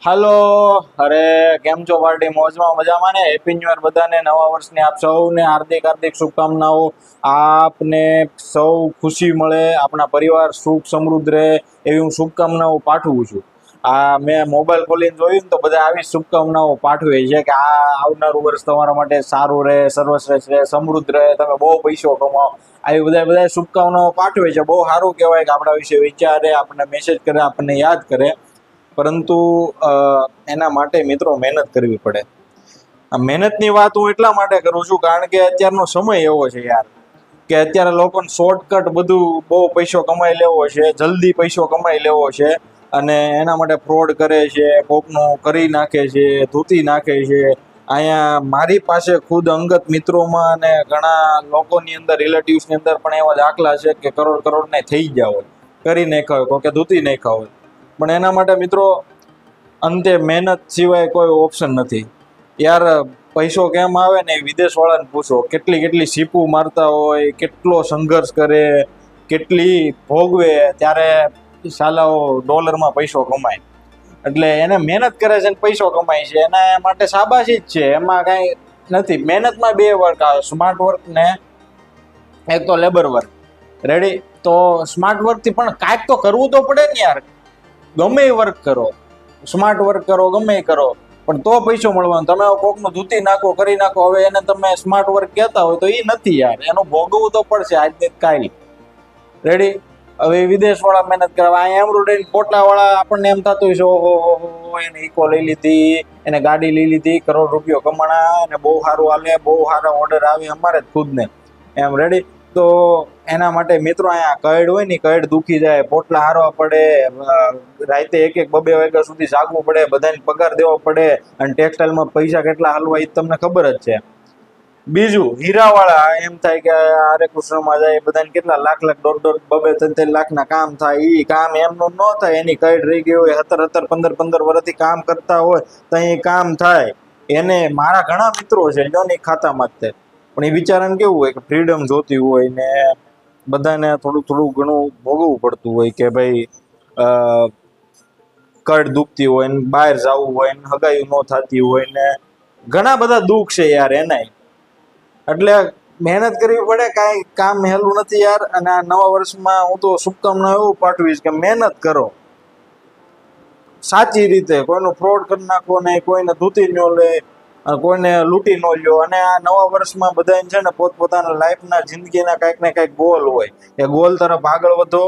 હાલો. અરે કેમ છો પાર્ટી? મોજમાં મજામાં ને? હેપી ન્યુ યર બધાને, નવા વર્ષની આપ સૌને હાર્દિક હાર્દિક શુભકામનાઓ. આપને સૌ ખુશી મળે, આપણા પરિવાર સુખ સમૃદ્ધ રહે એવી હું શુભકામનાઓ પાઠવું છું. આ મેં મોબાઈલ ખોલીને જોયું ને તો બધા આવી શુભકામનાઓ પાઠવે છે કે આ આવનારું વર્ષ તમારા માટે સારું રહે, સર્વશ્રેષ્ઠ રહે, સમૃદ્ધ રહે, તમે બહુ પૈસો કમાઓ. આવી બધા શુભકામનાઓ પાઠવે છે. બહુ સારું કહેવાય કે આપણા વિશે વિચારે, આપણને મેસેજ કરે, આપણને યાદ કરે. પરંતુ એના માટે મિત્રો મહેનત કરવી પડે. આ મહેનતની વાત હું એટલા માટે કરું છું કારણ કે અત્યારનો સમય એવો છે યાર, કે અત્યારે લોકોને શોર્ટકટ બધું બહુ પૈસો કમાઈ લેવો છે, જલ્દી પૈસો કમાઈ લેવો છે, અને એના માટે ફ્રોડ કરે છે, કોકનું કરી નાખે છે, ધૂતી નાખે છે. અહીંયા મારી પાસે ખુદ અંગત મિત્રોમાં અને ઘણા લોકોની અંદર, રિલેટિવ્સની અંદર પણ એવા દાખલા છે કે કરોડ કરોડ ને થઈ ગયા હોય, કરી નાખ્યા હોય, કોકે ધૂતી નાખ્યા હોય. પણ એના માટે મિત્રો અંતે મહેનત સિવાય કોઈ ઓપ્શન નથી યાર. પૈસો કેમ આવે ને એ વિદેશ વાળાને પૂછો, કેટલી કેટલી સીપું મારતા હોય, કેટલો સંઘર્ષ કરે, કેટલી ભોગવે, ત્યારે સાલાઓ ડોલરમાં પૈસો કમાય. એટલે એને મહેનત કરે છે ને પૈસો કમાય છે, એના માટે શાબાશી જ છે, એમાં કાંઈ નથી. મહેનતમાં બે વર્ક આવે, સ્માર્ટ વર્ક ને એક તો લેબર વર્ક. રેડી? તો સ્માર્ટ વર્કથી પણ કાંઈક તો કરવું તો પડે ને યાર. ગમે એ વર્ક કરો, સ્માર્ટ વર્ક કરો, ગમે એ કરો, પણ તો પૈસો મળવાનો. તમે કોકનું ધૂતી નાખો, કરી નાખો, હવે એને તમે સ્માર્ટ વર્ક કહેતા હોય તો એ નથી યાર, એનું ભોગવવું તો પડશે આજની કાલ. રેડી? હવે વિદેશ વાળા મહેનત કરે, અહીંયા એમ્બ્રોઇડરી પોટલા વાળા આપણને એમ થતું હોય છે ઓહો એને ઇકો લઈ લીધી, એને ગાડી લઈ લીધી, કરોડ રૂપિયો કમાણા, અને બહુ સારું હાલે, બહુ સારા ઓર્ડર આવે અમારે જ ખુદને એમ. રેડી? તો એના માટે મિત્રો અહીંયા કઈડ હોય ને, કઈડ દુખી જાય, પોટલા હારવા પડે, રાતે એક એક બબે વાગ્યા સુધી જાગવું પડે, બધાને પગાર દેવો પડે, અને ટેક્સટાઇલમાં પૈસા કેટલા હાલવા એ તમને ખબર જ છે. બીજું હીરાવાળા એમ થાય કે હરે કૃષ્ણમાં જાય, બધાને કેટલા લાખ લાખ, દોઢ દોઢ બબે ત્રણ ત્રણ લાખના કામ થાય. એ કામ એમનું ન થાય, એની કઈડ રહી ગઈ હોય, 17 15 15 વર્ષથી કામ કરતા હોય તો એ કામ થાય. એને મારા ઘણા મિત્રો છે જોની ખાતામાં જ તે, પણ એ બિચારાને કેવું હોય કે ફ્રીડમ જોતી હોય ને બધાને થોડું થોડું ઘણું ભોગવવું પડતું હોય કે ભાઈ કડ દુખતી હોય ને, બહાર જવું હોય ને, હગાઈ ન થતી હોય ને, ઘણા બધા દુઃખ છે યાર એનાય. એટલે મહેનત કરવી પડે, કાંઈ કામ હેલું નથી યાર. અને આ નવા વર્ષમાં હું તો શુભકામના એવું પાઠવીશ કે મહેનત કરો સાચી રીતે, કોઈનું ફ્રોડ કરી નાખો નહીં, કોઈને ધૂતી ન લે, કોઈને લૂંટી ન લ્યો. અને આ નવા વર્ષમાં બધાને છે ને પોતપોતાના લાઈફના, જિંદગીના કાંઈક ને કાંઈક ગોલ હોય, એ ગોલ તરફ આગળ વધો.